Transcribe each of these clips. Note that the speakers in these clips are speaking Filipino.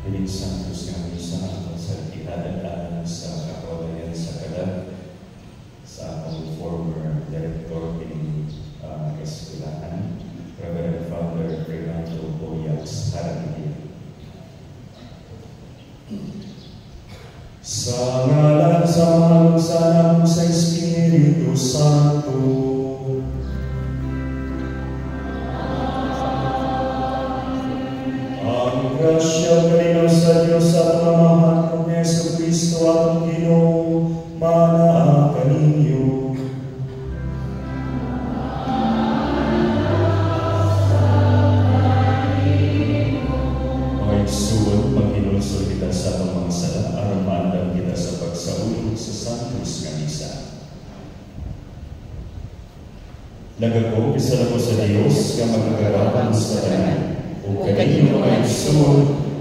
Piling Santos nga misa sa kinadaan sa Kapolayan sa Kalag sa akong former director piling Eskwelahan, Reverend Father Fernando Boyax Harapigil. Sa ngalan sa Manong sa Espiritu Santo. Ang grasya kalinaw sa Diyos at mamahan ng Yesu Cristo at ang Ginoo manaa kaninyo. Mga igsoon, maghinulsol kita sa mga sala aron maandam kita sa pagsaulog sa Santos nga misa. Nagako, isa ko sa Diyos nga magagarapan sa tanan. O kaninyo mga igsoon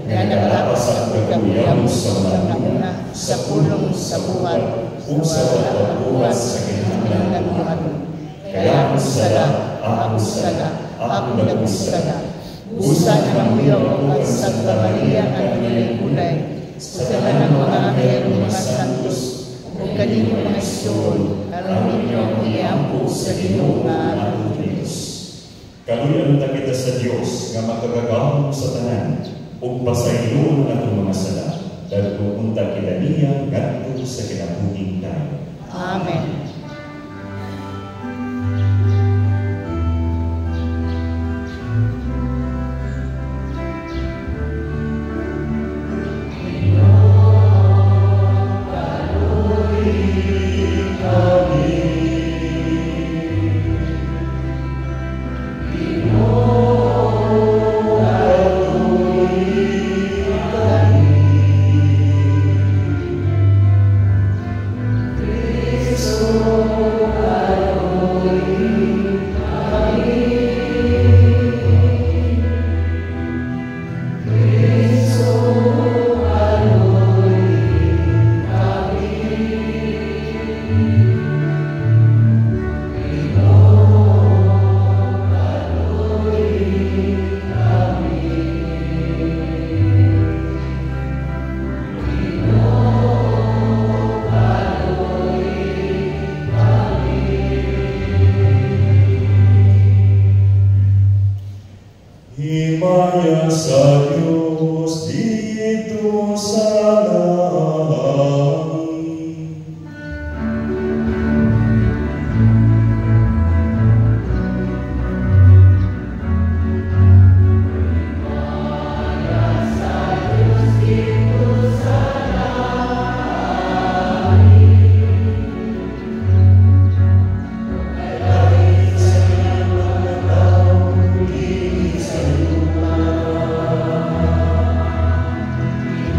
nga nagalapas at nagkuyang sa una sa pulong sa buwan o sa pagbuhat sa kinahanglan ng buwan. Kaya ako sala, ako nagusala. Busa ng uyong ang Santa Maria ang nilay sa tanan ng mga anghel mga santos o kaninyo mga igsoon aron ninyo ang iampo sa Ginoo nga ating Diyos. Kaluyan ta kita sa Diyos nga makagagahom sa tanan ug pasaylo ang atong mga sala dahil pupunta kita niya ngadto sa kinabuhing tayo. Amen. Himaya sa Diyos dito sa langit.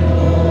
Oh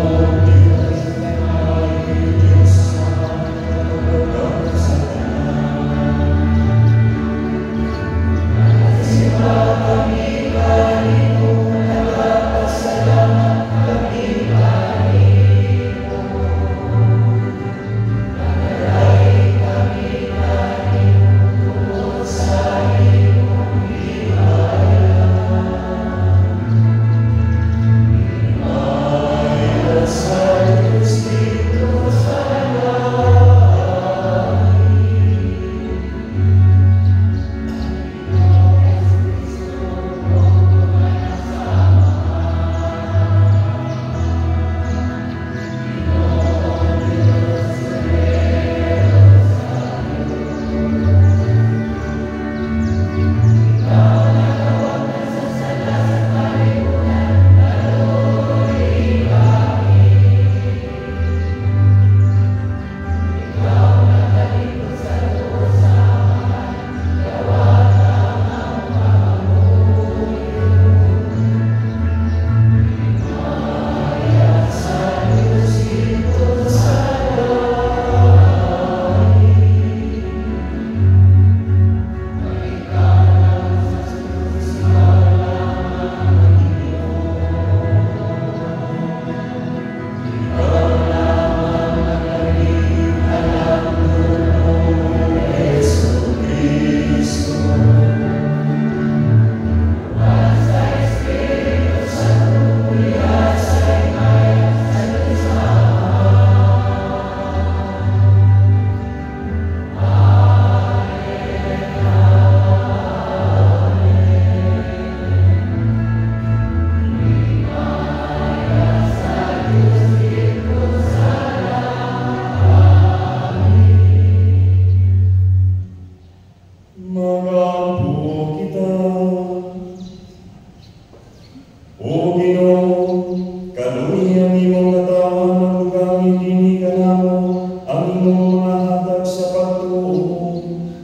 Kaluoy ang imong katawan, magugangin dini ka namo, ang imong mga hatag sa pagtuo,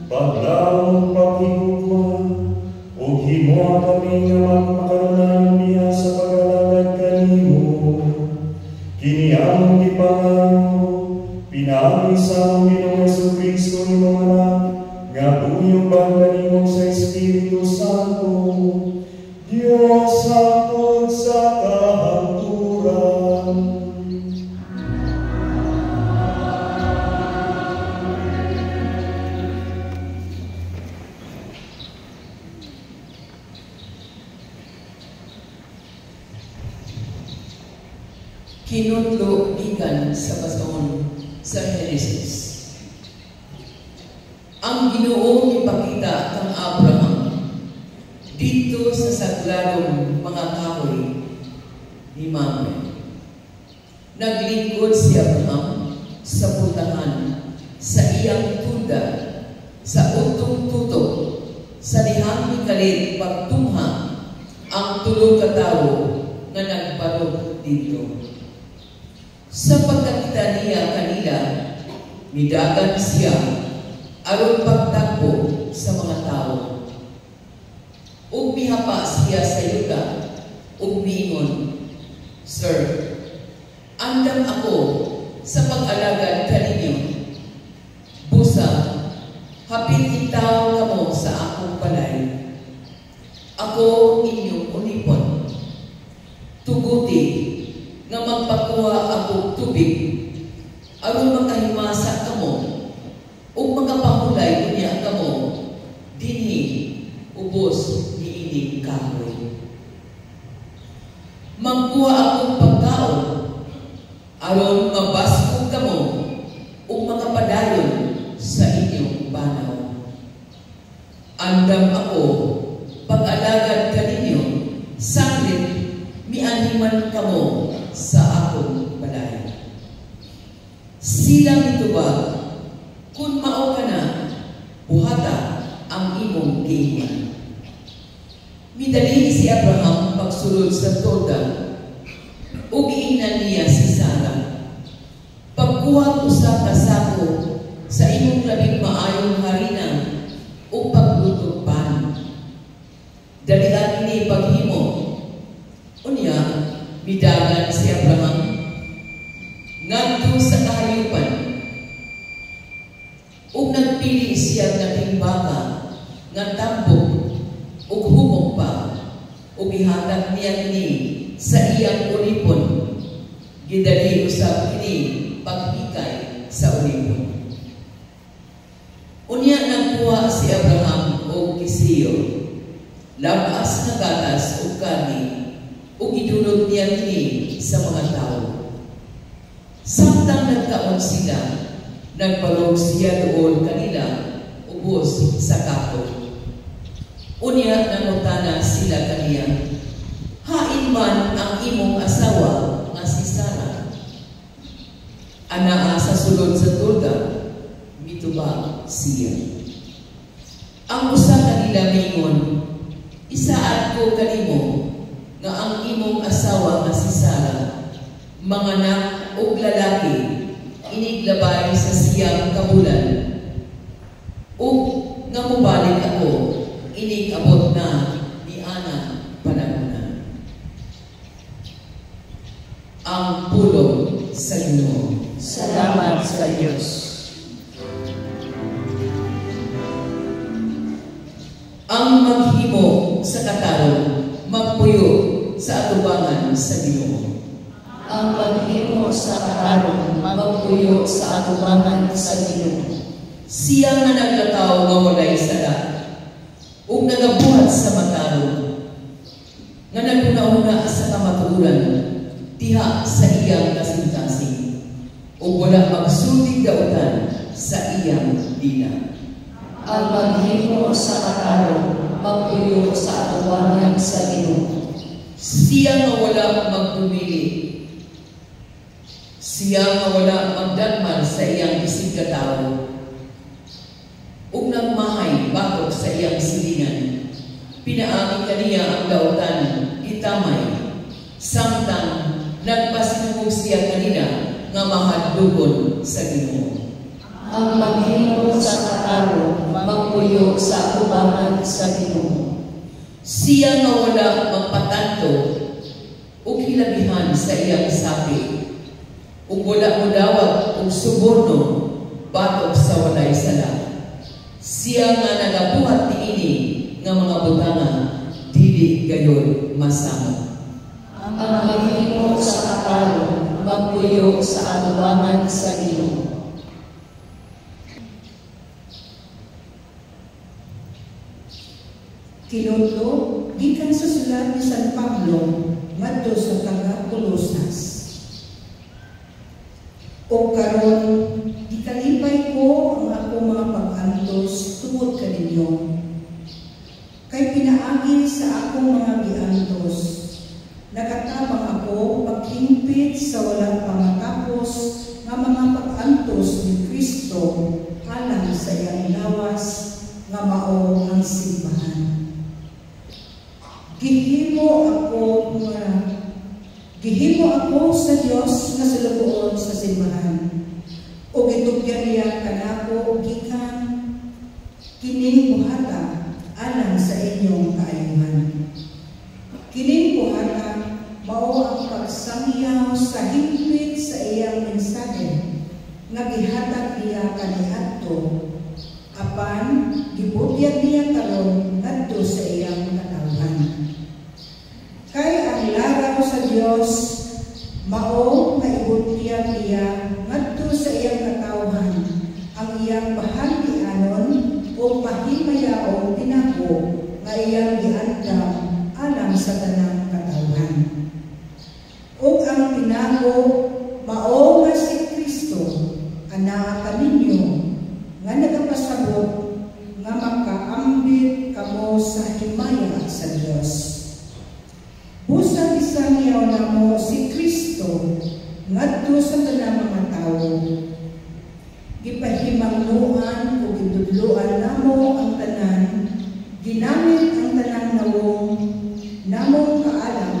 paglaong paghigugma, o himo kami nga magmakaroon niya sa pag-alagad kanimo. Kini among gipangayo, pinaagi sa among Ginoong Jesucristo ni mga anak, nga buyong bangganimo sa Espiritu Santo, Diyos hangtod sa kahangturan. Kinutlo gikan sa bason sa Genesis. Ang Ginoo ipakita kang Abraham dito sa sagladong mga kahoy ni Mamre. Naglingkod si Abraham sa pultahan, sa iyang tunda, sa utong-tutok, sa dihang mikalit pagtungha ang tulo ka tawo nga nagbarog dito. Sa pagkakita niya kanila, midagan siya aron pagtakbo sa mga tao. Ug mihapa siya sa yuta, ug miingon, Sir, andam ako sa pag-alagad kaninyo. Busa, hapit itaw kamo sa akong balay. Ako inyong unipon. Tuguti nga magpakuha ako tubig aron makahimasa kamo ug makapahulay niya kamo dinhi ubos niining kahoy. Magkuha akong pagkaon aron mabaskog kamo ug makapadayon sa inyong banaw. Andam ako pag-alagad kaninyo, sanglit mianhiman kamo sa akong balay. Silang ito ba, kung mao ka na, buhata ang imong giingan. Midali si Abraham pagsulod sa toda, ug giingnan niya si Sarah. Pagkuha usa ka sako sa imong labing maayong harina o paglutog pan. Dalian ni paghimo. Unya, midagan si Abraham ngadto sa kahayupan ug nagpili siya nga timbaka nga tambok ug humok pa ug ihatag niya kini sa iyang ulipon. Gidali usab kini paghikay sa ulipon. Unya nagkuha si Abraham og kisiyo, labas na gatas ug karni ug idulog niya kini sa mga tao. Samtang nagkaon sila, nagbalog siya doon kanila ubos sa kapo. Unya nangutana sila kaniya, hain man ang imong asawa nga si Sarah. Anaa sa sulod sa tulda, mitubag siya. Ang usa kanila mingon, isaad ko kanimo nga ang imong asawa nga si Sarah, manganak o lalaki, iniglabay sa siyang kabulan. O nga mubalik ako, inigabot na ni Ana panahon. Ang pulong sa Ginoo. Salamat sa Diyos. Ang maghimo sa katarong, magpuyo sa atubangan sa Ginoo. Ang paghimo sa katarong, magpuyo sa atubangan sa Ginoo. Siya nga naglataw nga walay sala, ug nagabuhat sa matarong, nga naguna-una sa kamatuuran, diha sa iyang kasing-kasing, ug wala magsultig dautan sa iyang dila. Ang paghimo sa katarong, magpuyo sa atubangan sa Ginoo. Siya nga wala magdumili, siya nga wala magdagman sa iyang isig katawo, ug nagmahay batok sa iyang silingan. Pinaagi kaniya ang dautan itamay, samtang siya kanina nga mahadlugon sa Ginoo. Ang maghimo sa kataro, magpuyo sa atubangan sa Ginoo. Siya nga wala magpatanto ug hilabihan sa iyang sapi, ug wala modawat ug suborno batok sa walay sala. Siya nga nagabuhat niini nga mga butanga dili gayon masama. Ang maghimo sa kataro, magpuyo sa atubangan sa Ginoo. Kinudlo, gikan sa sulat ni San Pablo, ngadto sa taga-Colosas. O karon, gikalipay ko ang akong mga pag-antos tungod kaninyo. Kay pinaagi sa akong mga giantos, nakatabang ako paghimpit sa walang pangatapos nga mga pag-antos ni Kristo alang sa iyang lawas nga mao ang simbahan. Gihimo ako sa Dios nga sulugoon sa simbahan. O gitugyan niya kanako gikan kining buhata alang sa inyong kaayuhan. Kining buhata mao ang pagsangyaw sa himpit sa iyang mensahe nga gihatag niya kaniadto apan gibutyag niya karon ngadto sa iyang katawhan. Kay ang laraw sa Dios mao nga ibutyag niya ngadto sa iyang katawhan ang iyang bahagianon o mahimayaong tinago nga iyang giandam alang sa tanang katawhan. Ug ang tinago mao nga si Kristo ana kaninyo nga nagapasabot nga makaambit kamo sa himaya sa Dios. Busa isangyaw namo si Kristo ngadto sa tanang mga tawo. Gipahimangnuan o gitudloan namo ang tanan, ginamit ang tanang nawong namong kaalam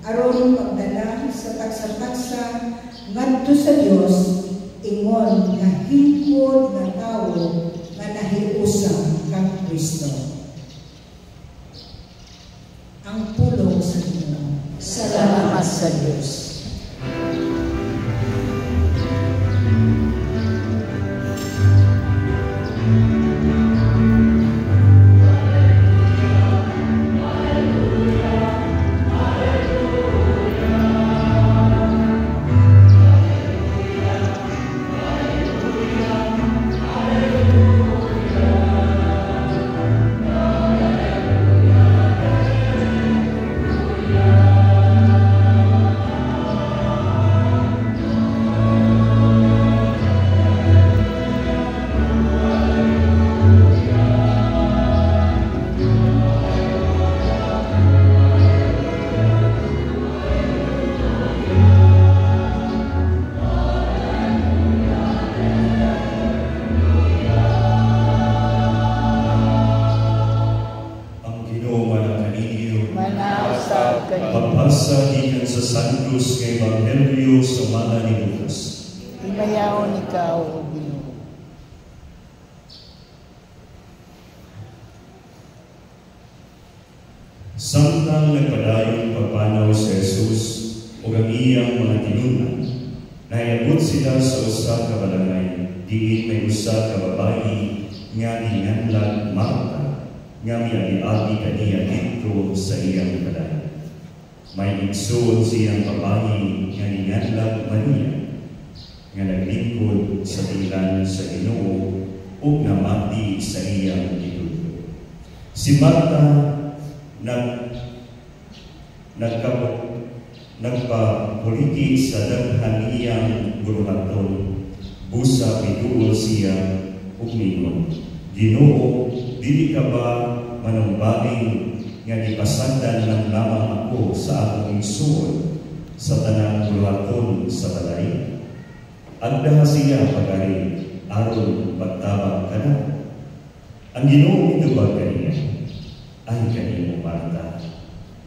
aron pagdala sa taksa-taksa ngadto sa Dios ingon nga hingkod nga tawo nga nahiusa kang Kristo. Ang pulong sa Ginoo. Salamat sa Diyos. Pagbasa gikan sa Santos kay Evangelyo sa mga ni Lucas. Imayaon ikaw, O Ginoo. Samtang nagpadayon pagpanaw si Jesus o ang iyang mga tinunan, nayabot sila sa usa ka balangay, diin may usa ka babayi nga ginganlag Marta, nga miagi-agi kaniya dito sa iyang balay. May igsoon siyang babayi nga ginganlag Maria, nga naglingkod sa tilan sa Ginoo o namati sa iyang itudlo. Si Marta nagpapuliti sa daghan iyang guluhaton, busa pituol siya ug mingon, Ginoo, dili ka ba manumbaling nga gipasandan ng lamang ako sa akong igsoon sa tanang guluhaton sa balay? Agda siya pagari aron pagtabang ka na. Ang Ginoo mitubag kaniya, ay kanimo Marta,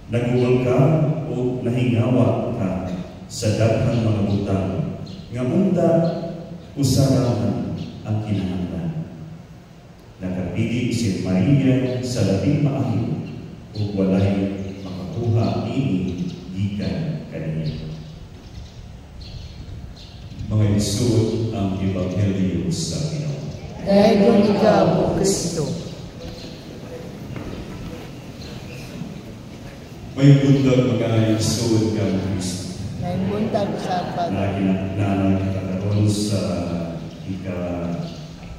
nagugol ka o nahingawa ka sa daghang mga butang nga munda usarahan ang kinahanglan. Nakapili si Maria sa labing maayo ug walay makakuha ini gikan kaniya. Mga isud ang Ebanghelyo sa Ginoo. Dahil ikaw, O Kristo. May bundag mga isud kang Kristo. May buntag sa pag Na nakakaroon sa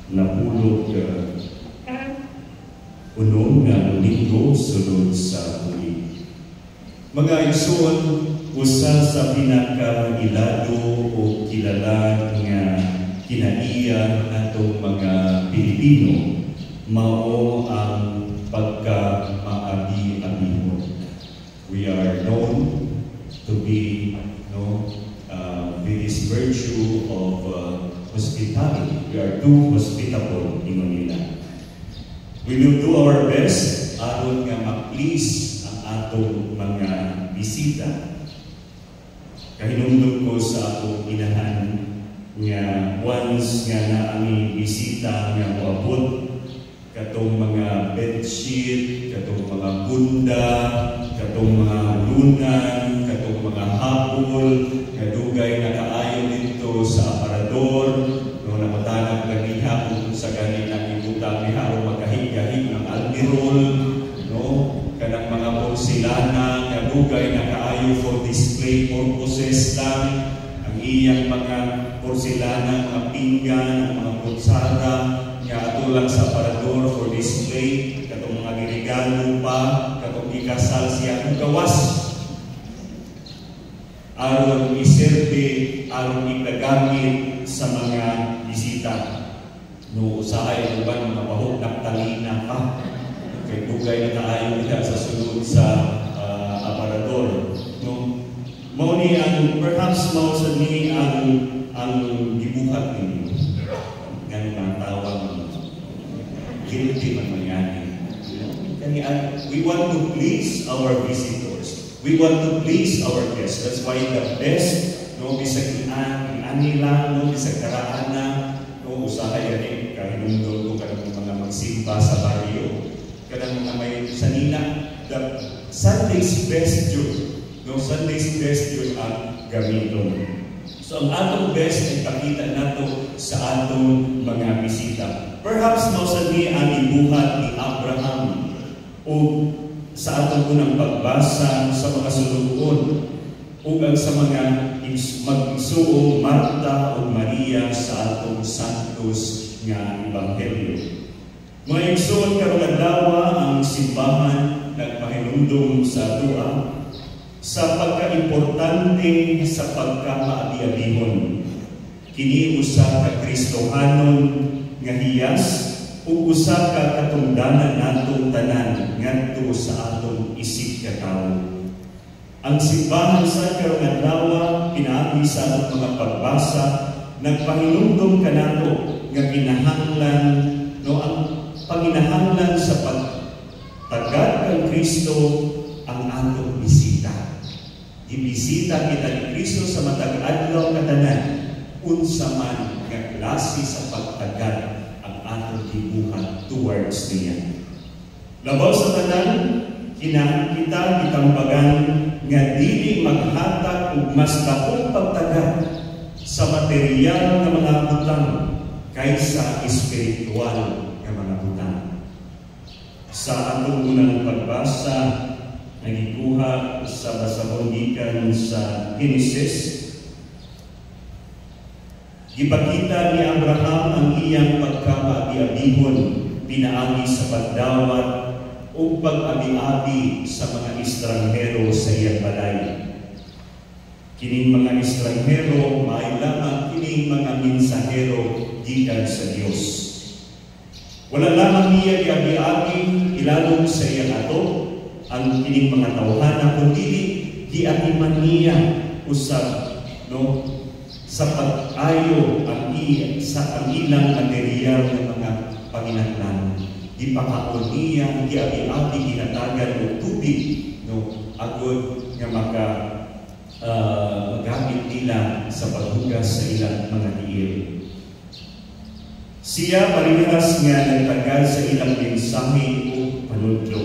napulog unong nga linggo sulod sa huli. Mga igsoon, usa sa pinaka-ilado o kilala nga kinaiya atong mga Pilipino mao ang pagka-maabi-abihon. We are known to be with this virtue of hospitality. We are too hospitable in Manila. We will do our best aron nga ma-please ang atong mga bisita. Kahinungdog ko sa atong inahan nga once nga na ang bisita nga moabot katong mga bedsheet, katong mga bunda, katong mga lunan, katong mga hapol, kadugay na kaayo dito sa aparador, no namatanag na niha kung sa ganin ang ibutang niha o magkahig-kahig ng almirol, no kanang mga porselana, kadugay na kaayo for display purposes lang, ang iyang mga porselana, mga pinggan, mga kutsara, nga ato lang sa aparador for display, katong mga regalo pa, katong ikasal siya ang gawas. Aron iserve, aron ikagamit sa mga bisita. No, usahay uban mga bahog naktalina pa. Kay dugay na kaayo nila sa sulod sa aparador. No, mao ni ang perhaps mao sa ni ang gibuhat ninyo. Ganun ang tawag guilty man mangyari. We want to please our visitors. We want to please our guests. That's why the best, no, bisag ani lang, no, bisag karaan na, no, usahay yan kahinungdol ko kanang mga magsimba sa baryo, kanang mga may sanina, the Sunday's best yun, no, Sunday's best yun ang gamiton. So ang atong best ay pakita nato sa atong mga bisita. Perhaps mausani ang ibuhat ni Abraham o sa atong unang pagbasa sa mga sulugod o sa mga mag-isuong Marta o Maria sa atong santos nga Ebanghelyo. Mga igsoon karong adlaw ang simbahan nagpahinumdum sa dua sa pagka-importante sa pagka-maabi-abihon. Kini usa ka Kristohanon nga hiyas ug usa ka katungdanan natong tanan ngadto sa atong isip ka tawo. Ang simbahan sa karong adlaw pinaagi sa atong mga pagbasa nagpahinumdum kanato nga kinahanglan no ang panginahanglan sa pagtagad kang Kristo ang atong bisita. Ibisita kita ni Kristo sa matag adlaw katanan unsa man nga klase sa pagtagad ang atong gibuhat towards niya. Labaw sa tanan kita gitambagan nga dili maghatag og mas dakong pagtagad sa material nga mga butang kaysa espiritual nga mga butang. Sa atong unang pagbasa nagikuha sa basahon gikan sa Genesis, gipakita ni Abraham ang iyang pagkapaabi-abihon pinaagi sa pagdawat o pag-abi-abi sa mga estranghero sa iyang balay. Kining mga estranghero maay lamang kining mga mensahero gikan sa Dios. Wala lamang niya gi-abi-abi ilalong sa iyang ato ang kining mga tawhana kundi giatiman niya usab no sa pag-ayo ang ilang material ng mga panginahanglan. Ipakaon niya giabi-abi ginatagan og tubig no agud nga magamit ila sa paghugas sa ilang mga tiil. Siya parehas nga nagtagal sa ilang mensahe o panudlo.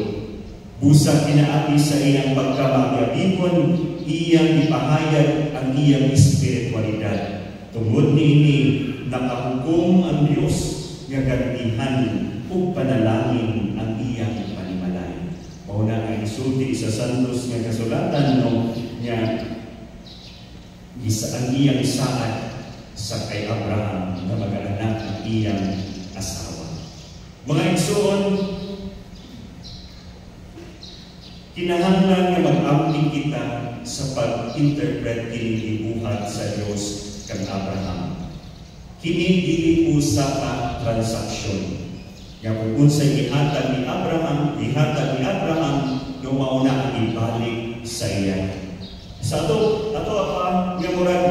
Busa pinaagi sa iyang pagkamagabibon, iyang ipahayag ang iyang espiritualidad. Tungod niini, nakahukom ang Diyos nga gantihan o panalangin ang iyang panimalay. Mauna ang isulti sa Santos nga kasulatan nga ang iyang saad sa kay Abraham na mag-anak ng iyang asawa. Mga igsoon, kinahanglan nga mag-amping kita sa pag-interpret kini gibuhat sa Dios kang Abraham. Kini dili usa ka transaksyon. Nga kung unsay gihatag ni Abraham no mauna ang ibalik sa iya. Sa ato apa nga murag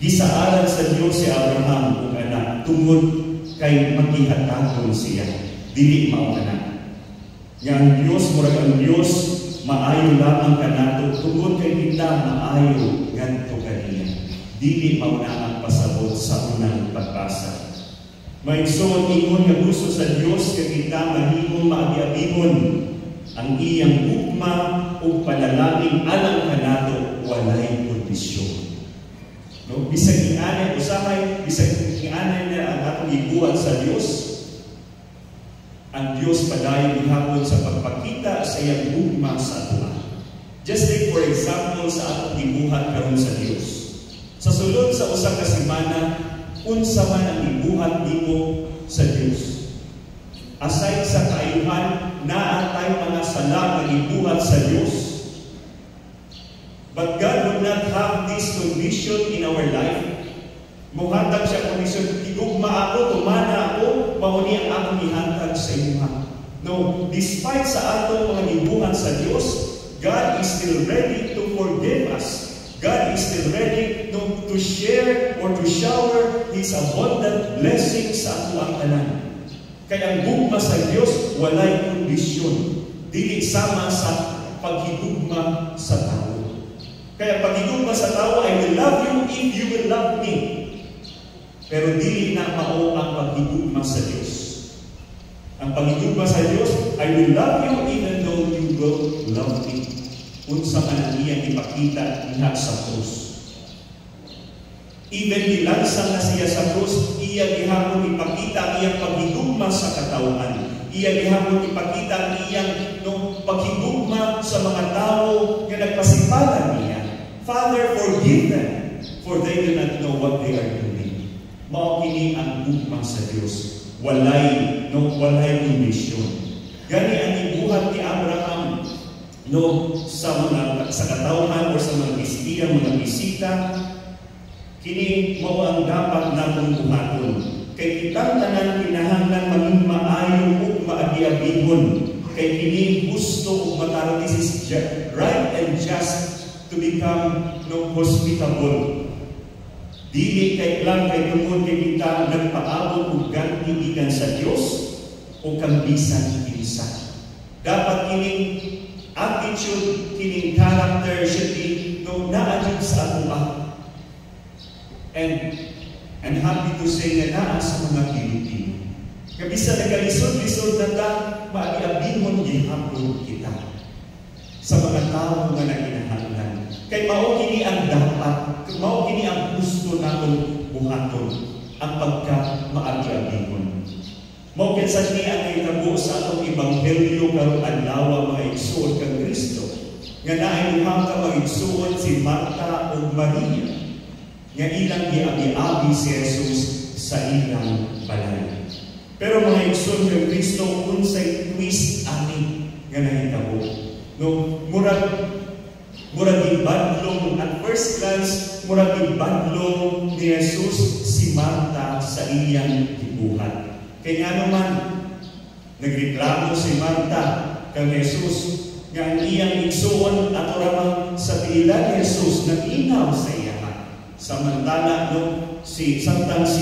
gisaaran sa Dios si Abraham ug anak tungod kay magihatagon siya. Dili mao anak. Yang Diyos, murag ang Diyos, maayo lamang kanato, tungod kay kita maayo ngadto kaniya. Dili mauna ang pasabot sa unang pagbasa. Maigsoon ingon nga gusto sa Diyos kay kita mahimong maabi-abibon ang iyang hukma o panalangin alang kanato walay kondisyon. No? Bisag ianan usahay, bisag ianan na ang atong ibuhat sa Diyos, ang Diyos padayon gihapon sa pagpakita sa iyang hukma sa ato. Just take for example sa atong gibuhat karon sa Diyos. Sa sulod sa usa ka semana, unsa man ang gibuhat nimo sa Diyos. Aside sa kaayuhan, naa tayo mga sala nga gibuhat sa Diyos. But God would not have this condition in our life. Muhatag siya kondisyon, tigugma ako, tumana ako, mauni ang akong ihantag sa imuha. No, despite sa ato mga gibuhat sa Diyos, God is still ready to forgive us. God is still ready to share or to shower His abundant blessings sa ato ang tanan. Kaya ang gugma sa Diyos, walay kondisyon. Dili sama sa paghigugma sa tao. Kaya paghigugma sa tao, I will love you if you will love me. Pero dili na mao ang paghigugma sa Diyos. Ang paghigugma sa Diyos, I will love you even though you will love me. Unsa man ang iyang ipakita diha sa krus. Even nilansang na siya sa krus, iya gihapon ipakita ang iyang paghigugma sa katawhan. Iya gihapon ipakita ang iyang paghigugma sa mga tao nga nagpasipalan niya. Father, forgive them, for they do not know what they are doing. Mao kini ang gugma sa Dios. Walay kondisyon. Gani ang ibuhat ni Abraham sa katawhan o sa mga istiya, mga bisita, kini mao ang dapat natong buhaton. Kay kitang tanan kinahanglan maging maayo ug maabi-abihon. Kay kini gusto ug mataron, this is right and just to become hospitable. Dili kay lang kay tungod kay kita nagpaabot og ganti gikan sa Dios o kang bisan kinsa. Dapat kining attitude, kining character should be naadjud sa ato. And I'm happy to say na naa sa mga Pilipino. Kabisa nagalisod-lisod na ta, maabi-abihon gihapon kita sa mga tao nga naginahanglan. Kay mao kini ang dapat, mao kini ang gusto naton buhaton, ang pagka maabi-abihon. Mao kinsa ni ang itabo sa atong ebanghelyo karon adlaw mga igsoon kang Kristo. Nga naay duha ka mag-igsoon si Marta ug Maria. Nga ilang giabi-abi si Jesus sa ilang balay. Pero mga igsoon kang Kristo unsay twist ani nga nahitabo. Murag ibadlong at first glance, murag ibadlong ni Jesus si Marta sa iyang gibuhat. Kaya naman, nagreklamo si Marta kang Jesus nga ang iyang igsoon at oramang sa tiilan ni Jesus nag-inaw sa iya. Samantala, si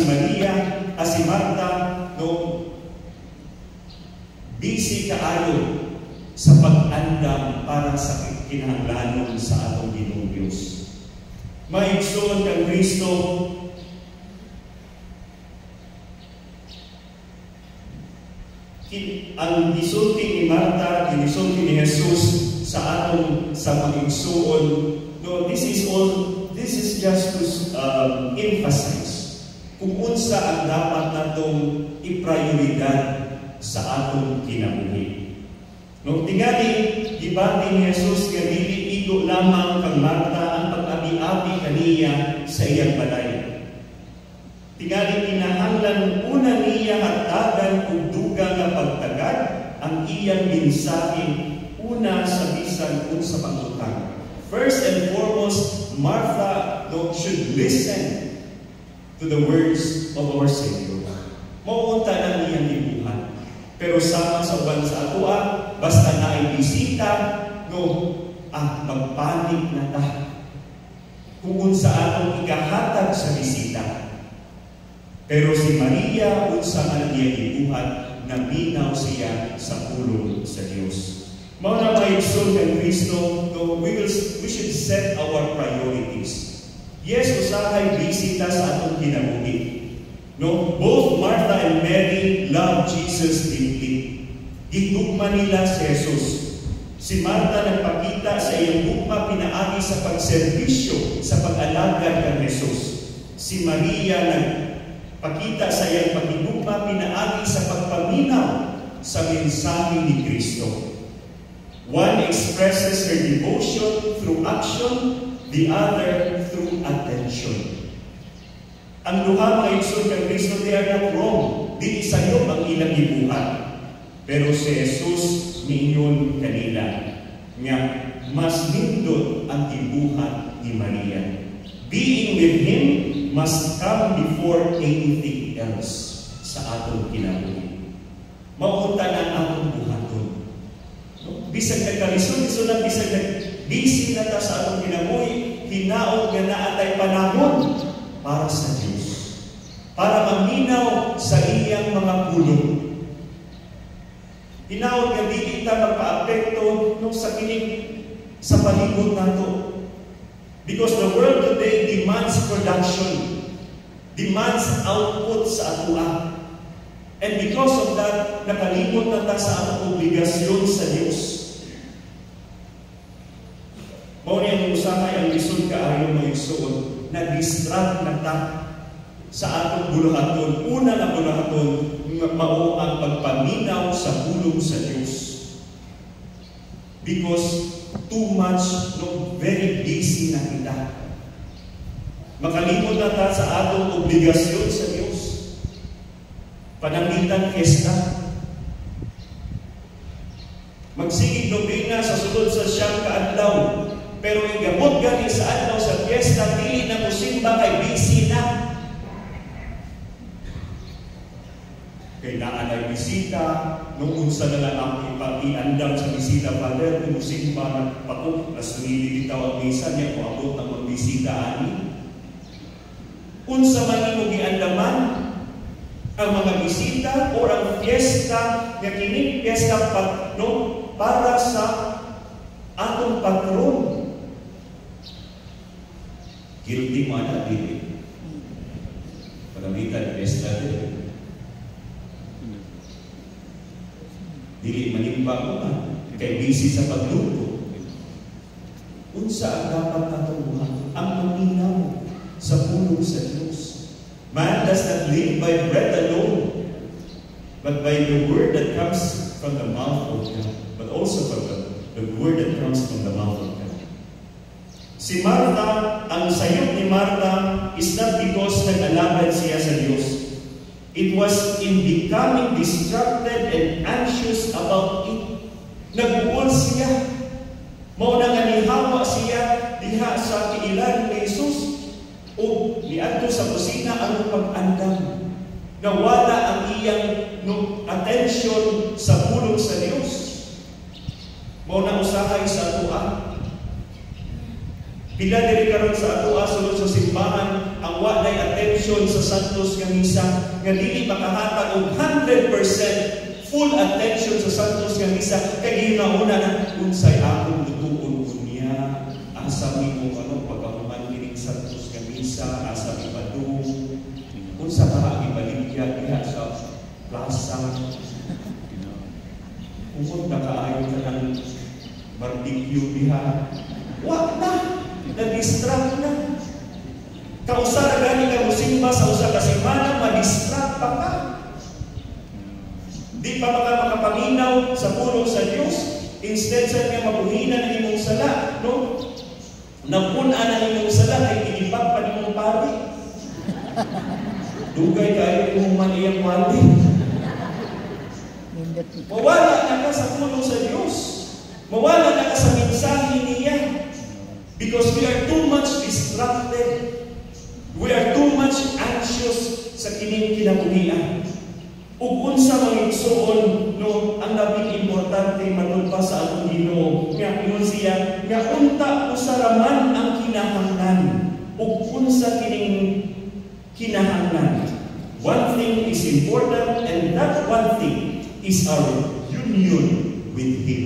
Maria, si Marta, busy kaayo sa pag-andam para sa kinahanglanon sa atong Ginoong Diyos. Maigsoon kang Kristo, ang gisulti ni Marta, ginisulti ni Jesus sa atong sa maigsoon. No, this is just to emphasize kung unsa ang dapat natong iprioridad sa atong kinabuhi. No, tingali gibati ni Jesus nga dili igo lamang kang Marta ang pag-abi-abi kaniya sa iyang balay. Tingali kinahanglan una niya hatagan ug dugang nga pagtagad ang iyang mensahe una sa bisan unsa pangutang. First and foremost, Martha should listen to the words of our Savior. Mauunta ng iyang gibuhat. Pero sama sa uban sa atua, basta na ay bisita, magpanik na ta. Kung unsa atong ikahatag sa bisita. Pero si Maria, unsa man iyang gibuhat, naminaw siya sa pulong sa Dios. Mao na maigsoon kang Kristo, we should set our priorities. Yes, usahay bisita sa atong kinabuhi. Both Martha and Mary love Jesus deeply. Gigugma nila si Jesus. Si Martha nagpakita sa iyang gugma pinaagi sa pagserbisyo sa pag-alagad kang Jesus. Si Maria nagpakita sa iyang pagigugma pinaagi sa pagpaminaw sa mensahe ni Kristo. One expresses her devotion through action, the other through attention. Ang duha mga igsoon kang Kristo, they are not wrong. Di isayo ang ilang gibuhat. Pero si Jesus niingon kanila nga mas nindot ang gibuhat ni Maria. Being with Him must come before anything else sa atong kinabuhi. Maunta na ang atong buhaton. Bisag nagkalisod, bisag busy na ta sa atong kinabuhi, hinaot nga naatay panahon para sa Diyos. Para maminaw sa iyang mga pulong. Hinaot nga di kita magpa-apekto sa palibot nato. Because the world today demands production, demands output sa atua. And because of that, nakalimot na ta sa atong obligasyon sa Diyos. Mao ni ang usahay ang lisod kaayo mga igsoon, nag-distract na ta sa atong buluhaton. Una na buluhaton, mao ang pagpaminaw sa pulong sa Diyos. Because too much, very busy na kita. Makalimot na ta sa atong obligasyon sa Diyos. Pananglitan fiesta. Magsigig nobena sa sulod sa siyang kaadlaw. Pero igabot gani sa adlaw sa fiesta, dili na musimba kay busy na. Kailangan ay bisita, nung unsa na lang ang ipag-iandam sa bisita, Father, kung musimba na patok, as nililitaw ang misa niya, kung abot ng magbisita ani. Unsa man imo giandaman, ang mga bisita o ang fiesta nga kining fiesta para sa atong patron. Guilty mo na dili. Panamitan fiesta dili. Dili manimba mo na kay busy sa pagluto. Unsa ang dapat natong buhaton? Ang maminaw sa pulong sa Diyos. Man does not live by bread alone, but by the word that comes from the mouth of God, but also from the word that comes from the mouth of God. Si Martha, ang sayop ni Martha is not because nag-alagad siya sa Diyos. It was in becoming distracted and anxious about it. Nag-uol siya. Mao na nga nihawa siya diha sa kiilan ni Jesus. O niadto sa kusina ang pag-andam. Nawala ang iyang attention sa pulong sa Diyos. Mao na usahay sa atua. Pila diri karon sa atua sulod sa simbahan ang walay attention sa santos nga misa nga dili makahatag og 100% full attention sa santos nga misa kay ginauna na unsay akong lutuon unya asa mi mo pagkahuman kining santos nga misa asa ibadu unsa ka ibaligya diha sa plaza kung nakaayon ka ng barbecue diha wa na na-distract na kausa gani ka musimba sa usa ka semana ma-distract pa ka di pa makapaminaw sa pulong sa Dios. Instead sa niya mabuhinan ang imong sala, no? Napuna ang imong sala ay inibag pa nimong pari. Dugay kayo imong maniyang pari. Mawala na ka sa pulong sa Diyos. Mawala na ka sa mensahe niya. Because we are too much distracted. We are too much anxious sa kining kinabuhian. Ug unsa man igsuon no ang labing importante matulpa sa atong Ginoo nga ingon siya nga unta usaraman ang kinahanglan ug unsa kining kinahanglan. One thing is important and that one thing is our union with Him.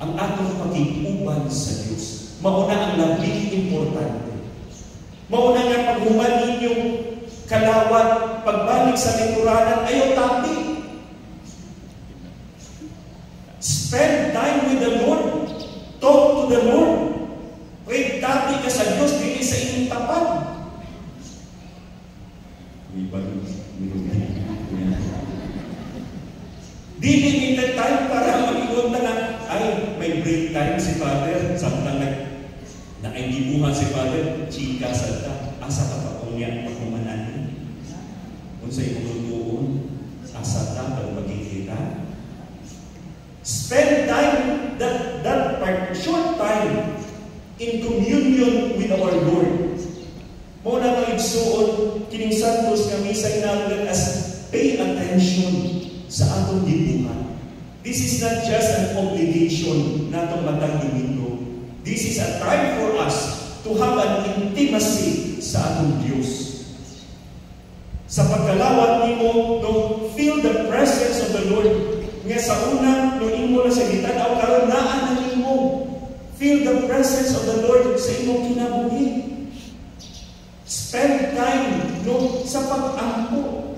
Ang atong pakiguban sa Dios mao na ang labing importante. Mao na nga paghuman ninyong kalawat, pagbalik sa lingkuranan, ayaw tapi. Spend time with the Lord. Talk to the Lord. Pray tapi ka sa Diyos, dili sa inyong tapat. Dili nila time para mag-iunta na, ay, may break time si Father. Samtang naigibuhan si Father, chika sa ta, asa ka pa kung yan pagkumanan. Kung sa imong lutuon, asa ta pag magkikita. Spend time, that part, short time, in communion with our Lord. Muna nga igsuon, kining santos nga misa inalulan as pay attention sa atong gibuhat. This is not just an obligation natong matang Domingo. This is a time for us to have an intimacy sa atong Diyos. Sa pagkalawat nimo, no, feel the presence of the Lord. Nga sa una, no imo na sa gitanaw karon naa na nimo. Feel the presence of the Lord sa imong kinabuhi. Spend time, no, sa pag-ampo.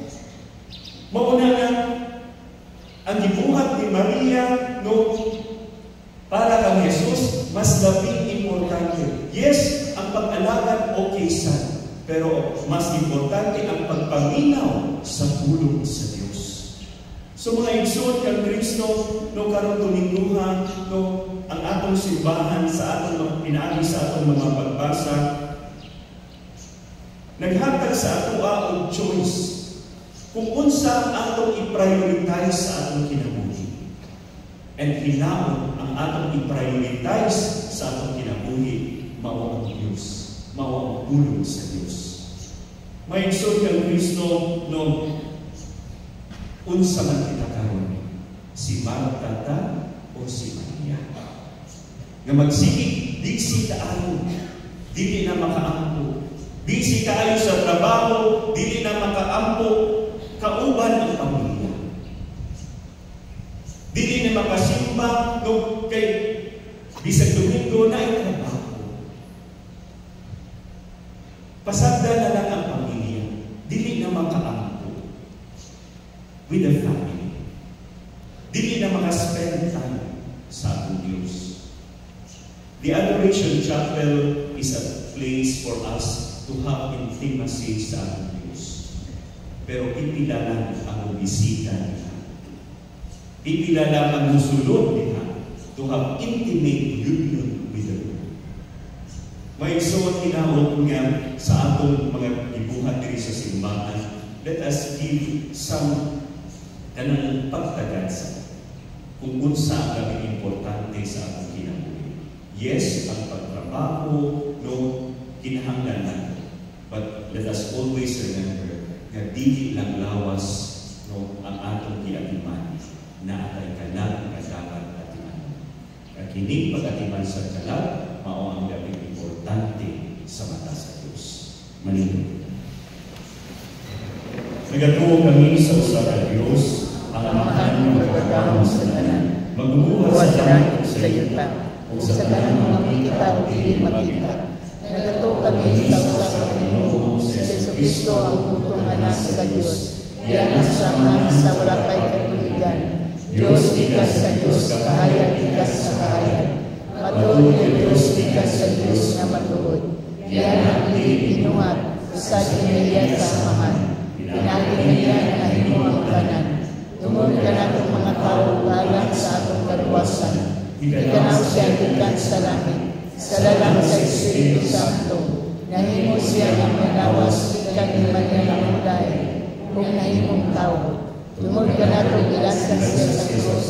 Mauna nga ang gibuhat ni Maria, no, para kang Jesus, mas labing importante. Yes, ang pag-alagad okay sa pero mas importante ang pagpaminaw sa pulong sa Diyos. So mga igsoon kang Kristo, no karong Dominguha, no ang atong simbahan sa atong mga pinaagi sa atong mga pagbasa, naghatag sa ato og choice kung unsa atong i-prioritize sa atong kinabuhi. And hinaon ang atong i-prioritize sa atong kinabuhi mao ang Diyos. Mao ang pulong sa Diyos. May igsoon kang Kristo, no, unsa man kita karon, si Marta ta o si Maria. Nga magsigig, busy kaayo, dili na makaampo. Busy kaayo sa trabaho, dili na makaampo, kauban ang pamilya. Dili na makasimba, no, kay bisag Domingo na ang trabaho. Pasagda na lang ang pamilya. Dili na makaampo with the family. Dili na makaspend time sa atong Diyos. The Adoration Chapel is a place for us to have intimacy sa atong Diyos. Pero pipila lang ang bisita niya. Pipila lang ang musulod niya to have intimate union with the Lord. May igsoon hinahon nga sa atong mga gibuhat diri sa simbahan, let us give some kanang pagtagad sa kung unsa ang labing importante sa atong kinabuhi. Yes, ang pagtrabaho, no, kinahanglan natin. But let us always remember nga dili lang lawas, no, ang atong kiatiman na atay kalag kadapat atiman. Kakinig pag-atiman sa kalag, mao ang labing importante sa mata sa Diyos. Maningin. Nagatuo kami sa usa ka Diyos, ang amahan ng magkakawang sa tanan. Magbubuhat sa tanan sa yuta, o sa tanan mga makikita o hindi makita. kami sa usa ka Ginoo, si Jesucristo ang butong anak sa Dios. Yan ang samahan sa wala kay katuligan. Diyos ikas sa Diyos, kahayan ikas sa kahayan. Matuod ng Diyos ikas sa Diyos na matuod. Yan ang pinuhat sa kinaya sa amahan. Pinagin niya na himo ang kanan. Tungod ka na itong mga tao galang sa atong kaluwasan. Ikanaw siya ikan sa langit, sa lalang sa Espiritu Santo. Nahimo siya ng manawas ikan ni Maria ng dahil. Kung nahimong tao, tungod ka na itong ilasas siya sa Diyos,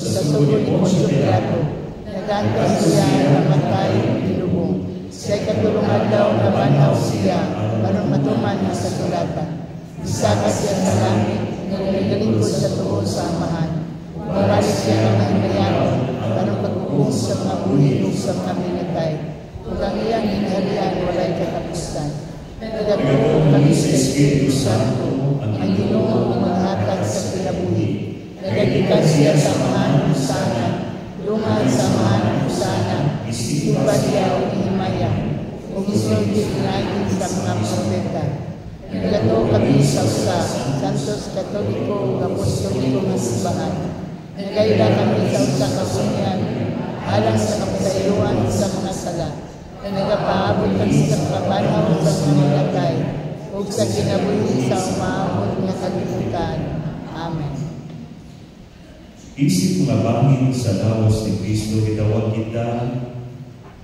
sa sugod ni Poncio Pilato. Nagantay siya ang matay ng dilubong. Siya'y katulungan daw na banaw siya, parang matuman na sa tulatan. Isaka siya sa langit, nagkalingkod sa tuon sa amahan. Marali siya ng mahinayanon, parang pagkukong sa mga buhay sa mga pinatay. Kung ang iyang hinahalian, walay katapusan. Nagatuong kami sa Espiritu Santo, ang Ginoo maghatag sa kinabuhi. Nagagikan siya sa amahan ng sana, lungan sa amahan ng sana, isipad niya o ihimaya, o isulti natin sa mga propeta. Nagato kami sa usa, Santos Katoliko o Apostoliko nga simbahan. Nagaila kami sa usa ka bunyan, alang sa kapasayuan sa mga sala. Na nagapaabot kami sa kapanaw sa mga natay, o sa kinabuhi sa umaabot nga kalibutan. Amen. Isip mga bangin sa lawas ni Kristo, itawag kita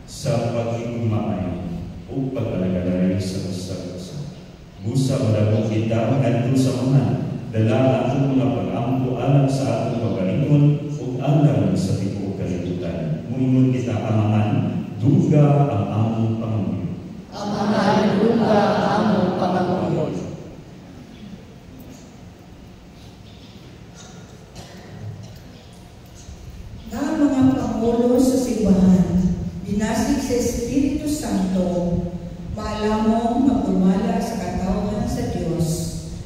sa pag-iumay o pag-alagaray sa usa-usa. Busa madagong kita ngadto sa mga dala atong mga pag-ampo alang sa atong pagalingon o alang sa tibuok kalibutan. Muingon kita amahan, duga ang among pangamuyo. Amahan, duga ang among pangamuyo. Na mga pangulo sa simbahan, dinasig sa Espiritu Santo, maalamong magdumala sa katawhan sa Diyos,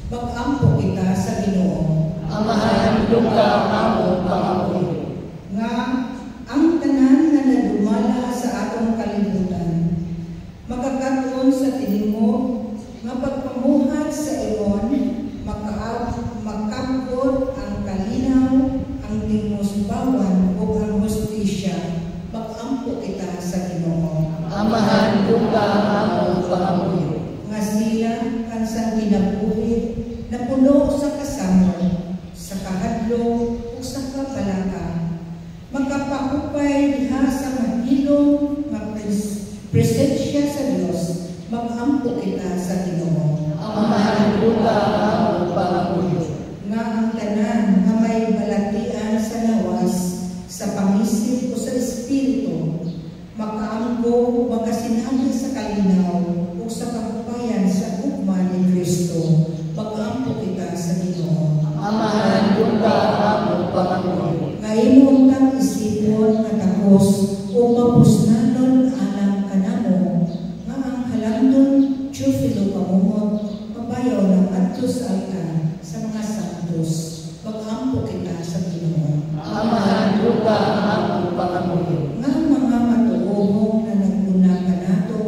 mag-ampo kita sa Ginoo. Amahan, duga ang among pangamuyo. Nga ang tanan na nadumala sa atong kalibutan, makakatuon sa tinimog, nga pagpamuhat sa iyon, makabot ang kalinaw, ang tingmusbawan o ang hustisya, mag-ampo kita sa Ginoo. Amahan, duga ang among pangamuyo. Nga sila kansang kinabuhi, na puno sa kasamo, sa kahadlo o sa kapalaka, magkapakupay diha sa mahilong nga presensya sa Dios, mag-ampo kita sa Ginoo. Amahan, duga ang among pangamuyo. Nga ang tanan nga may balatian sa lawas, sa pangisip o sa espiritu, makaanggo, makasinabi sa kalinaw o sa kahupayan sa ugma ni Kristo, mag-ampo kita sa Ginoo. Amahan, duga ang among pangamuyo. Nga imong kang isipon nga takos o mapusnanon alang kanamo, nga ang halandon Teofilo pamumot, mabayaw ng adto sa altar sa mga santos, mag-ampo kita sa Ginoo. Amahan, duga ang among pangamuyo. Nga mga matuohong na naguna kanato,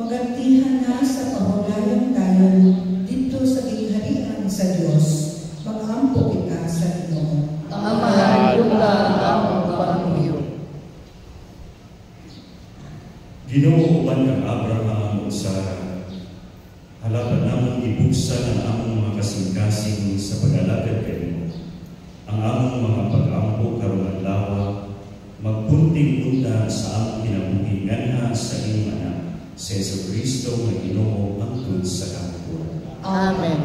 magantihan na sa pahulayan tayo dito sa gingharian sa Dios, mag-ampo kita sa Ginoo. Amahan, duga ang among pangamuyo. Ginoo uban kang Abraham o Sarah, halapan namong ibuksan ang among mga kasing-kasing sa pag-alagad kayo. Ang among mga pag-ampo karong adlaw, magpunting-punta sa among kinabuhi nganha sa inyong anak, si Jesucristo nga Ginoo hangtod sa kamatuoran. Amen.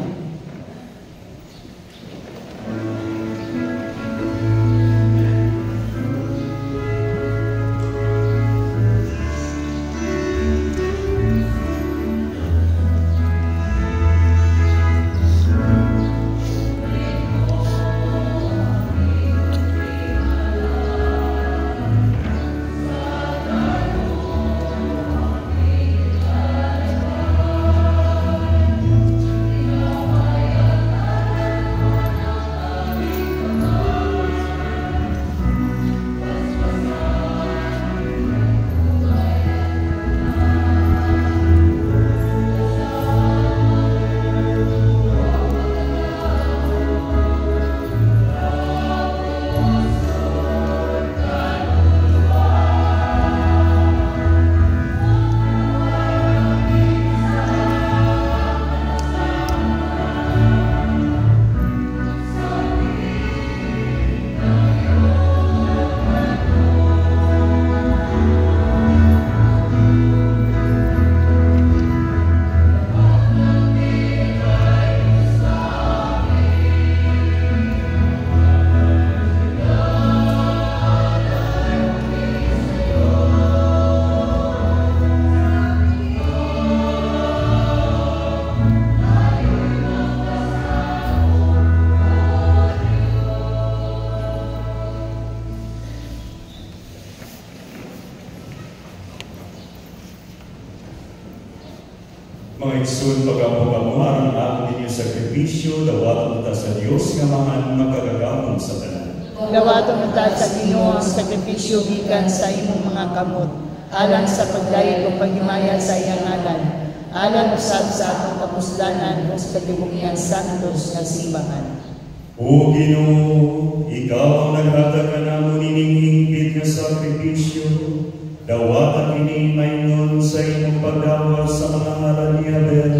Mga igsoon, pag-apo ang ako ninyo sakripisyo, dawaton ta sa Dios nga mga magkagagamon sa tanan. Dawaton ta sa Ginoo ang sakripisyo gikan sa imong mga kamot, alang sa pagdayeg o paghimaya sa iyang ngalan, alang usab sa atong kapuslanan o sa tibukian santos nga simbahan. O Ginoo, ikaw ang naghatag kanamo nining hingpit nga sakripisyo, dawatan kini maingon sa imong pagdawat sa mga ngalan ni Abel,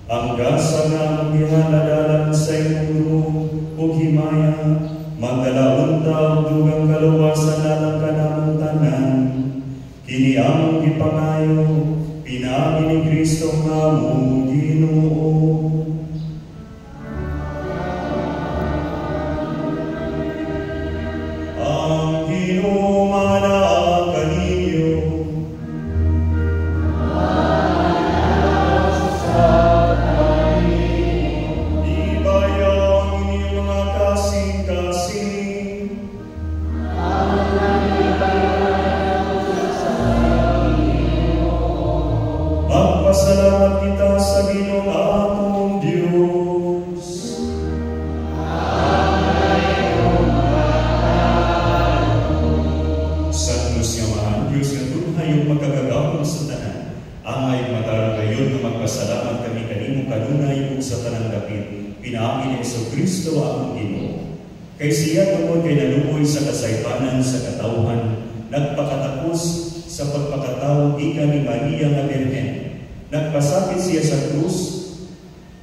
ang gasa nga ang gihaladalan sa imong dugo o himaya, magdalaon ta og dugang kaluwasan alang kanamong tanan. Kini among gipangayo, pinaagi ni Kristo nga among Ginoo. Ang Ginoo manaa kaninyo. Ibayang inyong mga kasing-kasing. Magpasalamat kita sa Ginoo atong Dios. Santos nga mahal Dios nga tunghayong magkagagamon sa tanan, angay mataragayon nga magpasalamat kami kanimo kanunay ug sa tanang dapit, pinaagi ni Jesucristo ang Ginoo. Kay siya tungod kay naluoy sa kasaypanan sa katawhan, nagpakatapos sa pagpakatao gikan ni Maria nga Birhen. Nagpasakit siya sa krus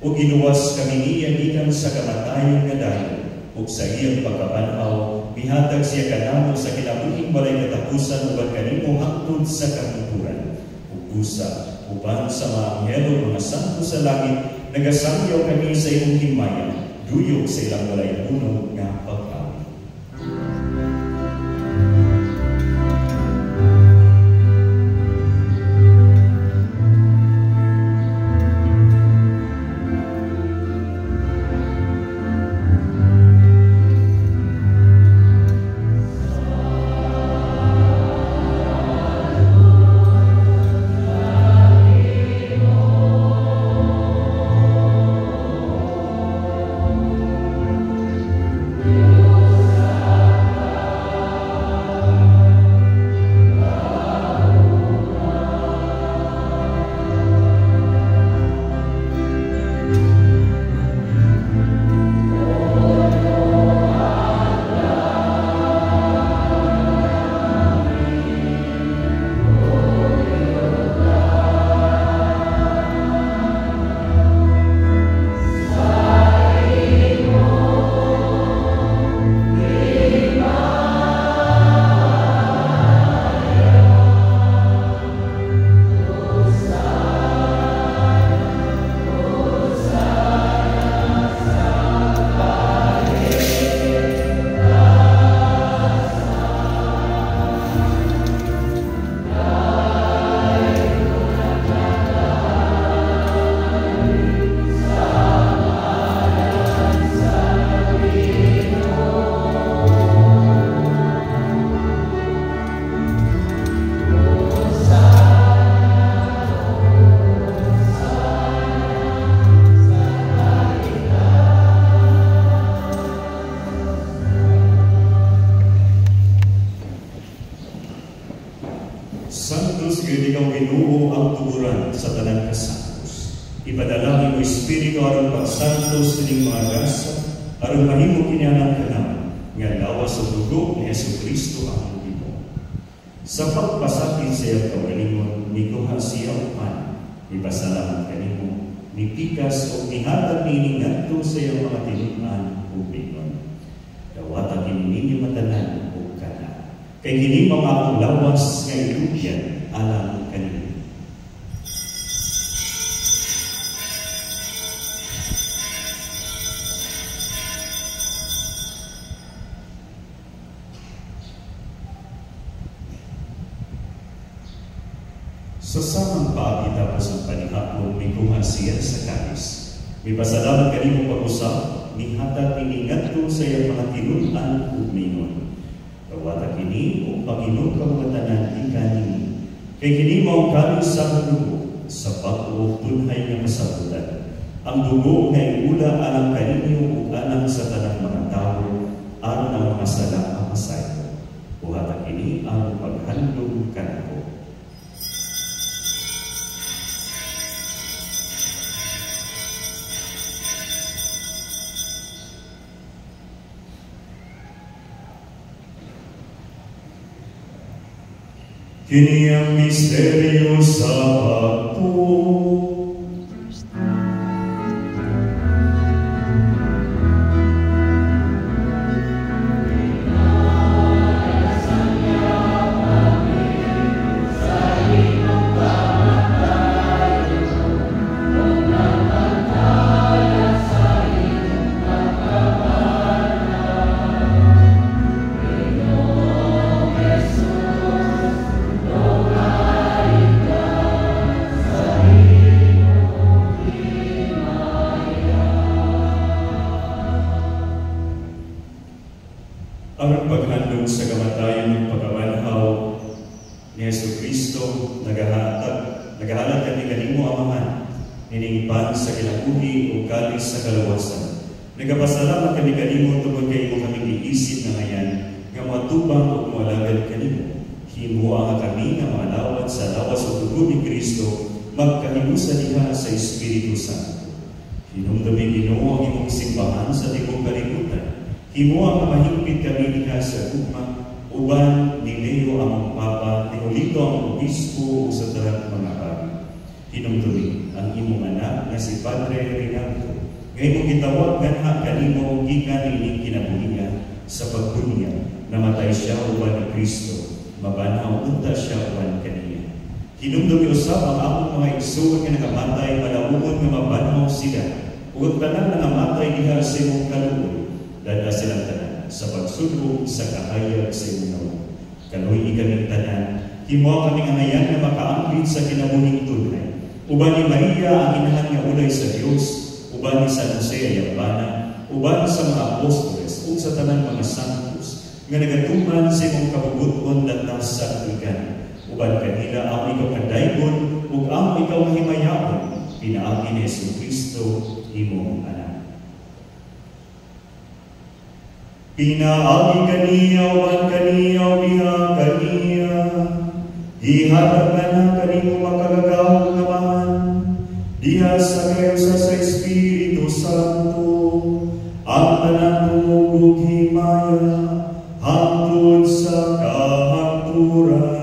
o giluwas kami niya gikan sa kamatayon nga dayon. Ug sa iyang pagkabanaw, mihatag siya kanamo sa kinabuhing walay katapusan uban kanimo hangtod sa katuturan. Ug usa uban sa mga anghelo mga santo sa langit, nagasangyaw kami sa imong himaya, duyok sa ilang walay puno nga pagkawi. Santos, gid ikaw Ginoo ang tuguran sa tanan ka santos. Ipadalangin mo Espiritu aron pagsantos kining mga grasya, aron mahimo kinahanglan kanamo nga lawas sa dugo ni Jesucristo ang Ginoo. Sa pagpasakit sa iyang kaugalingon, nikuha siya upan, ipasalamat kanimo, nipikas o nihatag nining ngadto sa iyang mga tinuan ug bingon. Dawatan kini ninyo matanan ug kana. Kay kini mga akong lawas nga ilugyan alang kanino. Sa samang paagi tapos ang panihapon, mikuha siya sa kalis. May pasalamat kanimo pag-usap, nihatag iningatto sa iyang mga tinuan ug mingon. Kawata kini o Panginoon kawatanan ikani. Kay kini mao kalis sa dugo sa pag-uog tunhay nga masabutan. Ang dugo nga iula alang kaninyo ug alang sa tanang mga tao aron ang mga sala ang masayo. Buhatag ini ang paghandom kanako. Kini ang misteryo sa pagtuo. Ang paghandog sa kamatayon ng pagkabanhaw ni Yesu Kristo nagahalag kami kanimo amahan niningpan sa kinabuhi o kalis sa kaluwasan. Nagapasalamat kami kanimo tungod kay imo kami giisip na ngayon nga matubang o mualagad kanimo. Himuha nga kami nga malawat sa lawas o dugo ni Kristo magkahimusa diha sa Espiritu Santo. Hinumdumi Ginoo ang imong simbahan sa tibok kalibutan. Himuha nga mahigpit kami diha sa ugma, uban ni Leo ang Papa, ni Olito ang Obispo sa tanan mga pari. Hinumdumi ang imong anak nga si Padre Renato, nga imong gitawag ganha kanimo gikan ining kinabuhian sa pagbunyag, namatay siya uban ni Kristo, mabanaw unta siya uban kaniya. Hinumdumi usab ang among mga igsoon nga nakamatay, malawon nga mabanaw sila, ug tanan nga namatay diha sa imong kaluoy. Dada silang tanan sa pagsudlo sa kahayag sa imong nawa. Kaluoy ikaming tanan, himuha kaming angayan na makaambit sa kinabuhing tunay. Uban ni Maria ang inahan nga ulay sa Dios, uban ni San Jose Ayabana, uban sa mga apostoles ug sa tanan mga santos nga nagatuman sa imong kabubuton latas sa tuigan. Uban kanila ang ikaw kadaygon ug ang ikaw himayaon, pinaagi ni Yesu Kristo imong anak. Pinaagi kaniya, uban kaniya, biha kaniya, ihatag na kanimo makagagahong naman, diha sa kaysa sa Espiritu Santo, ang tanan tumugog himaya, hangtod sa kahangturan.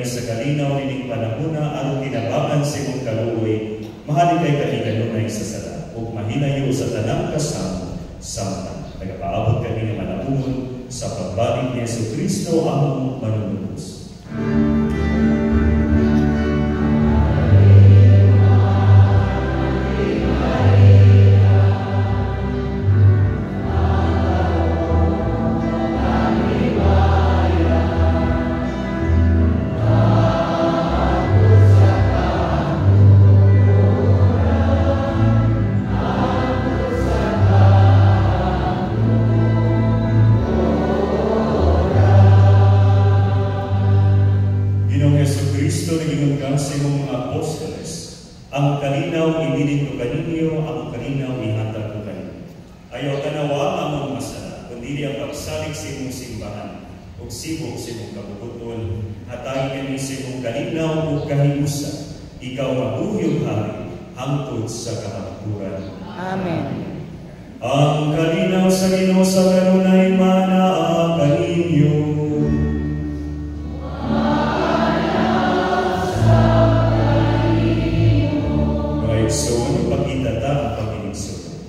sa kalinaw nining panahuna aron tinabangan sa imong kaluoy, mahali kay kami kanunay sa sala, ug mahinayo sa tanang kasama samtang nagapaabot kami nga manahumon sa pagbalik ni Jesucristo ang manunubos. Ang kalinaw ibilin ko kaninyo, ang kalinaw ihatag ko kaninyo. Ayaw tanawa among masala, kundi ang pagsalig sa imong simbahan, ug sibok sa imong kabubuton, hatagi kami sa imong kalinaw ug kahimusan, ikaw mabuhyog hari, hangtod sa kahangturan. Amen. Ang kalinaw sa Ginoo sa kanunay manaa kaninyo. So, pagkitata ang pag-inisod.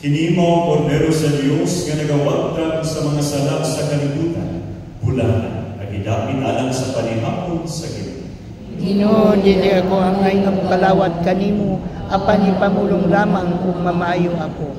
Kini mao Kordero sa Dios nga nagawagtang sa mga sala sa kalibutan, bulahan, nagidapit alang sa panihapon sa Ginoo. Ginoo, dili ako angay nga palawat kanimo, apan ipamulong lamang ug mamaayo ako.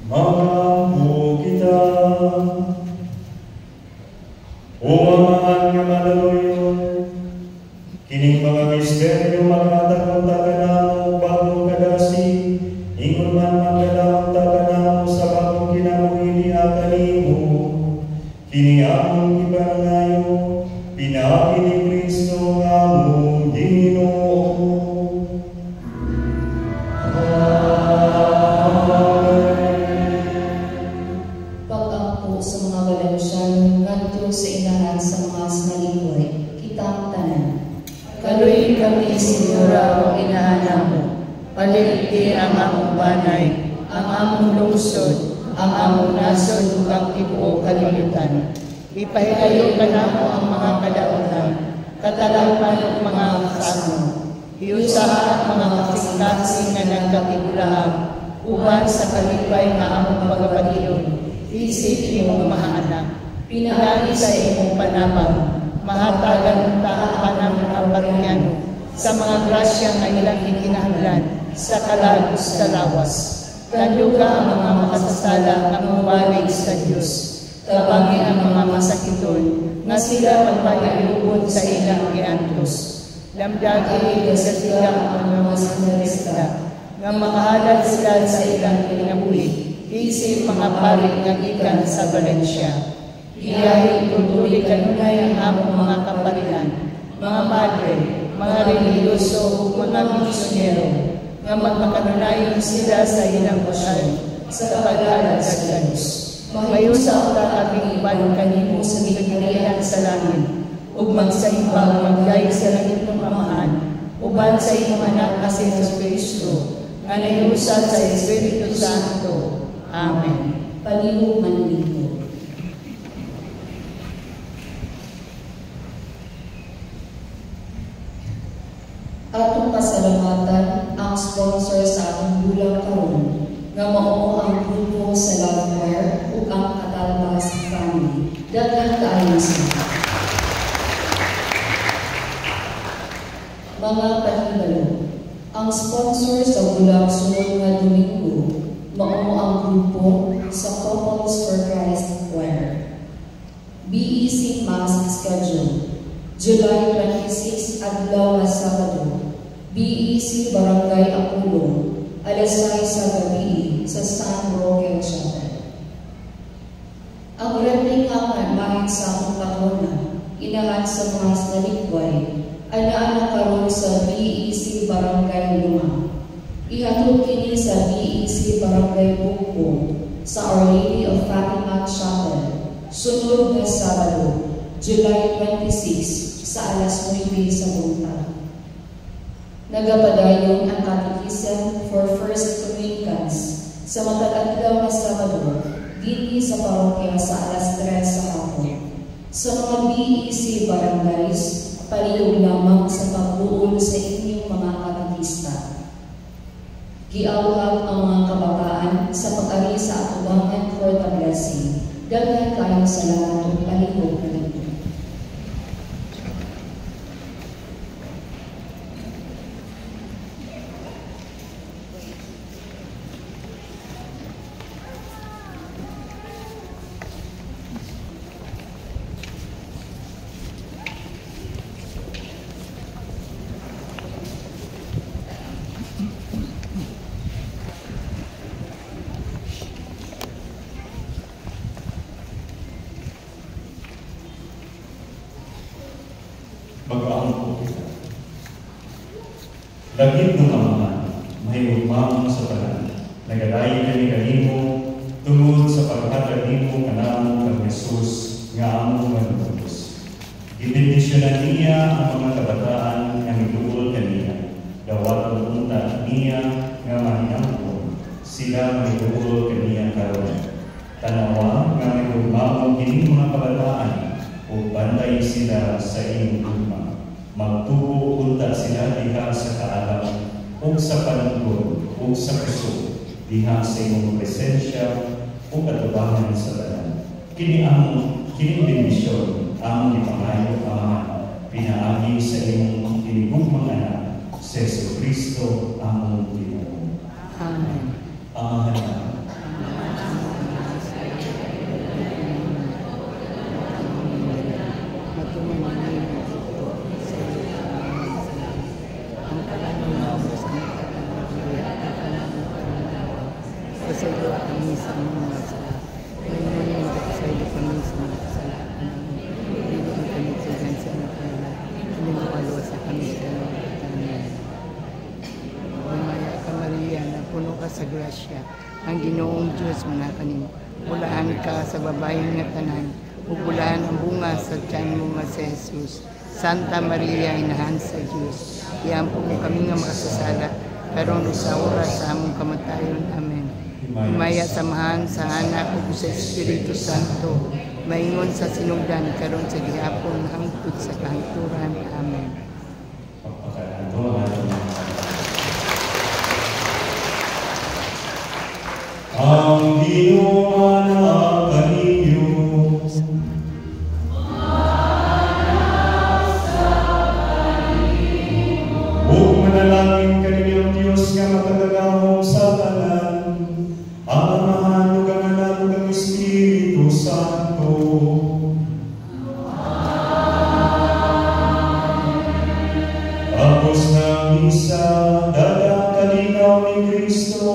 Mangampo kita. O amahan nga malaluyon, kining mga misteryo magmatapunta ka na mo bagong kadasi, ingon man magdalaunta ka na mo sa bagong kinabuhi ni Akalimo, kini among ibangayo, pinaagi ni Kristo nga among Ginoo. Pag-ampo sa mga Galatian ngadto sa inahan sa mga sinalingway, kitang tanan. Kaluy kami, Senyora, o inahanap mo. Paligid ang among banay, ang among lungsod, ang among nasod, ug ang tibuok kalibutan. Ipahilayo ka namo ang mga kadautan, katalagpan ug mga kasama. Hiusaha ang mga kasing-kasing nga nagkatigulang, uban sa kalipay nga among pagapatiyon. Isip imong mga anak, pinagi sa imong panabang, mahatagan tahapan ng mga baryano, sa mga grasya nga ilang ikinahanglan, sa kalagos sa lawas. Kanduga ang mga makasasala nga mubalik sa Diyos, tabangi ang mga masakiton, nga sila magpayalubod sa ilang giantos. Damdagi sa silang mga sinarista, nga makahalad sila sa ilang kinabuhi, isip mga pari nga gikan sa Valencia. Iyahin tuloy kanunay ang among mga kapalitan, mga madre, mga religyoso ug mga misyonero, nga magpakanunayon sila sa ilang pasal sa kapag-alad sa Diyos. Mayusa ta abing iban kanimo sa gigarihan sa langit, ug magsaimbang maggay sa langit ng pamahan, uban sa imong anak nga si Kristo, nga nayusa sa Espiritu Santo. Amen. Palihog manlito. Atong pasalamatan ang sponsor sa atong bulang karon nga mao ang grupo sa Love Choir ug ang Katalbas Family. Daghan kaayo sila. Mga panhibalo, ang sponsor sa bulang sunod nga Domingo mao ang grupo sa Couples for Christ Choir. BEC Mass Schedule July 26 adlaw nga Sabado, BEC Barangay Apulong, alas 6 sa gabi sa San Roque Chapel. Ang replikang mahit sa akong patrona, inahan sa mga sinalikway, ana-ana karon sa BEC Barangay Luma. Ihatod kini sa BEC Barangay Bukbong sa Our Lady of Fatima Chapel, sunod na Sabado, July 26 sa alas 9 sa buntag. Nagapadayon ang Catechism for First Communicants sa matag-adlaw na Sabado, dinhi sa parokya sa alas 3 sa hapon. Sa mga BEC barangays, palihog lamang sa pagbuol sa inyong mga katekista. Giawhag ang mga kabataan sa pag-ari sa atubangan for the blessing. Daghan kayong salamat ug palihog na nito. Mag-aampo kita. Lagit ng Amahan, may umamang sa tanan, nagadayi kami kanimo, tungod sa paghatag nimo kanamo kang Jesus, nga among manubos. Ibendisyonan niya ang mga kabataan nga nagduol kaniya, dawat ang unta niya nga mahinampon, sila nagduol kaniya karon. Tanawa nga may umamang kining mga kabataan, o bantay sila sa iyong luma. Magtubo unta sila diha sa kaalam, o sa panungkod, o sa puso, diha sa iyong presensya, o katubangan sa tanan. Kini bendisyon, ang ipangayo Amahan, pinaagi sa iyong tinibong mga anak, sa Jesu Kristo, ang Ginoo. Amen. Amahan. sa aming mga sala. Ngayon yung magkasaydo kami sa mga kasalanan namin. Hindi mo kami tugan sa mga kala. Hindi mo kaluwasa kami sa mga katanan. Bumaya ka Maria, na puno ka sa grasya. Ang Ginoong Diyos manakanimo. Bulahan ka sa babaeng nga tanan. Bulahan ang bunga sa tiyan mo nga si Jesus. Santa Maria, Inahan sa Diyos. Iampo mo kami nga makasasala. Karon sa oras sa among kamatayon. Amen. Umaya samahan sa anak ug sa Espiritu Santo. Maingon sa sinugdan karon sa gihapon hangtod sa kahangturan. Amen. Ang Ginoo kaninyo. Ug manalangin kaninyong Diyos nga makatagahong sa tanan, ang Amahan ug ang Anak ug ang Espiritu Santo. Tapos ng misa, dagang kalinaw ni Kristo.